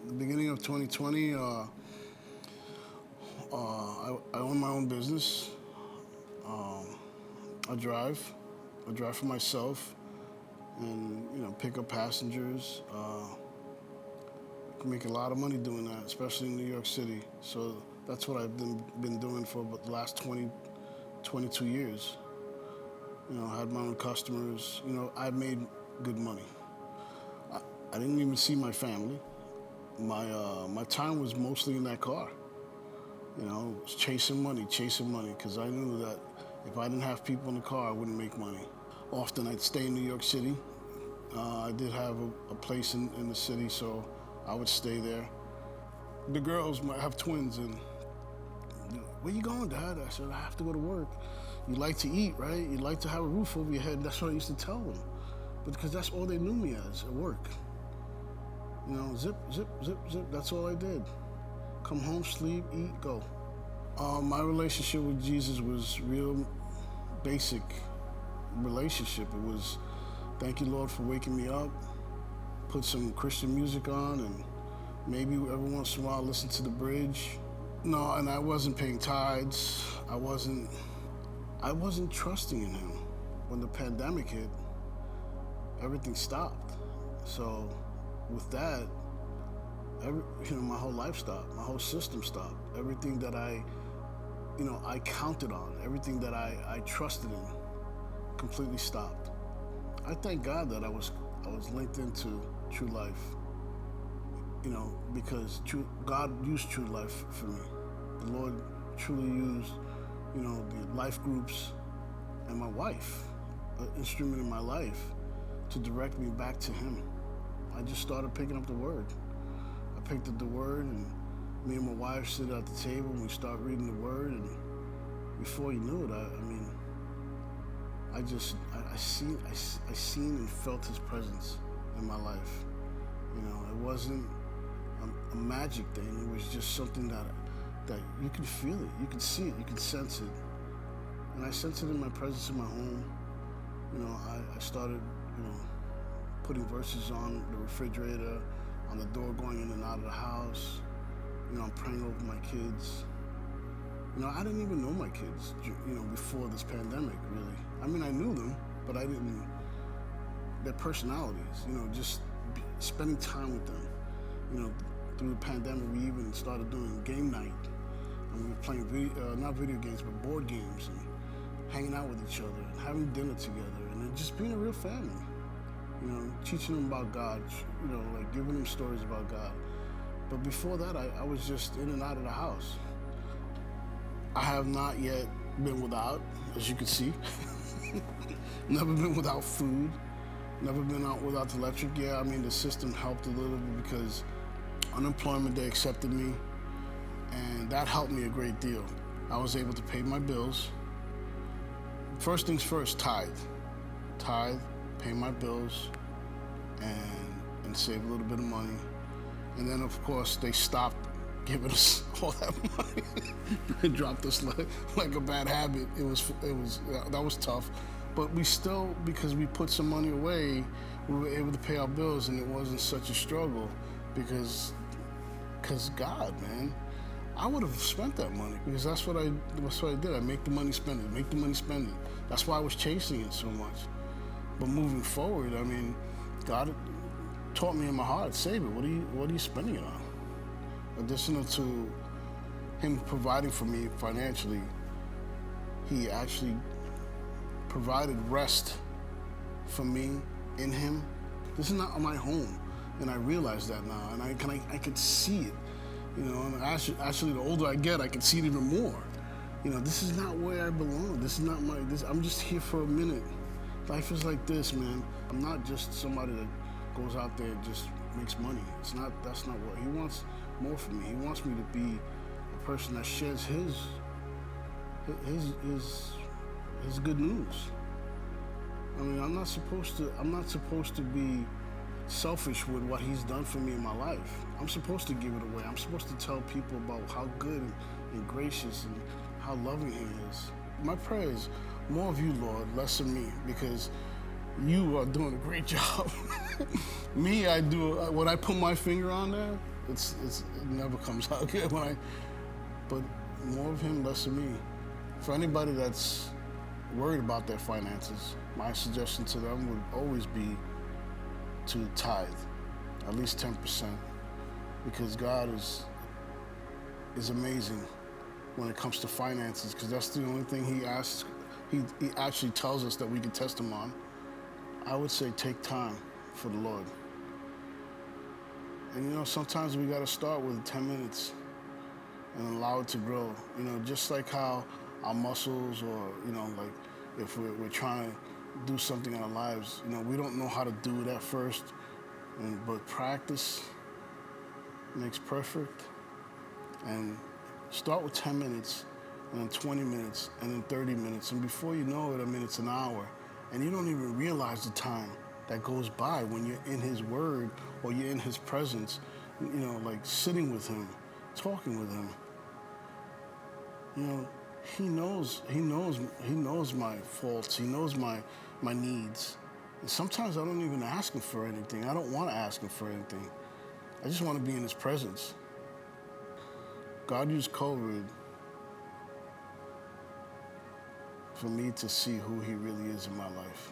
The beginning of 2020, I own my own business. I drive. I drive for myself, and pick up passengers. I can make a lot of money doing that, especially in New York City. So that's what I've been doing for about the last 22 years. I had my own customers. I made good money. I didn't even see my family. My time was mostly in that car. Chasing money, because I knew that if I didn't have people in the car, I wouldn't make money. Often I'd stay in New York City. I did have a place in the city, so I would stay there. The girls might have twins, and where you going, Dad? I said, I have to go to work. You like to eat, right? You like to have a roof over your head. That's what I used to tell them, because that's all they knew me as at work. Zip, zip, zip, zip. That's all I did. Come home, sleep, eat, go. My relationship with Jesus was real basic relationship. It was, thank you, Lord, for waking me up. Put some Christian music on, and maybe every once in a while listen to the bridge. No, and I wasn't paying tithes. I wasn't trusting in Him. When the pandemic hit, everything stopped. So with that, my whole life stopped. My whole system stopped. Everything that I counted on, everything that I trusted in, completely stopped. I thank God that I was linked into True Life, because God used True Life for me. The Lord truly used, the life groups and my wife, an instrument in my life, to direct me back to Him. I just started picking up the Word. I picked up the Word, and me and my wife sit at the table and we start reading the Word, and before you knew it, I seen and felt His presence in my life. It wasn't a magic thing. It was just something that you could feel it, you could see it, you could sense it. And I sensed it in my presence in my home. I started, putting verses on the refrigerator, on the door going in and out of the house. I'm praying over my kids. I didn't even know my kids, before this pandemic, really. I mean, I knew them, but I didn't, their personalities, just spending time with them. Through the pandemic, we even started doing game night. And we were playing, not video games, but board games, and hanging out with each other, and having dinner together, and then just being a real family. Teaching them about God, like giving them stories about God. But before that, I was just in and out of the house. I have not yet been without, as you can see. Never been without food. Never been out without the electric. Yeah, I mean, the system helped a little bit because unemployment, they accepted me, and that helped me a great deal. I was able to pay my bills. First things first, tithe, pay my bills, and save a little bit of money. And then, of course, they stopped giving us all that money. They dropped us like a bad habit. That was tough. But we still, because we put some money away, we were able to pay our bills, and it wasn't such a struggle because God, man. I would have spent that money because that's what I did. I make the money, spend it. That's why I was chasing it so much. But moving forward, I mean, God taught me in my heart, save it. What are you spending it on? Additional to Him providing for me financially, He actually provided rest for me in Him. This is not my home, and I realize that now, and I could see it. And actually, the older I get, I can see it even more. This is not where I belong. This is not I'm just here for a minute. Life is like this, man. I'm not just somebody that goes out there and just makes money. That's not what He wants. More for me. He wants me to be a person that shares His good news. I mean, I'm not supposed to be selfish with what He's done for me in my life. I'm supposed to give it away. I'm supposed to tell people about how good and gracious and how loving He is. My prayer is more of You, Lord, less of me, because You are doing a great job. Me, I do, when I put my finger on there, it never comes out good when I. But more of him, less of me. For anybody that's worried about their finances, my suggestion to them would always be to tithe, at least 10%, because God is amazing when it comes to finances, because that's the only thing He asks. He actually tells us that we can test Him on. I would say take time for the Lord. And sometimes we got to start with 10 minutes and allow it to grow. Just like how our muscles, or like if we're trying to do something in our lives, we don't know how to do it at first, but practice makes perfect. And start with 10 minutes, and then 20 minutes, and then 30 minutes, and before you know it, it's an hour, and you don't even realize the time that goes by when you're in His Word or you're in His presence, like sitting with Him, talking with Him. He knows my faults. He knows my needs. And sometimes I don't even ask Him for anything. I don't want to ask Him for anything. I just want to be in His presence. God used COVID for me to see who He really is in my life.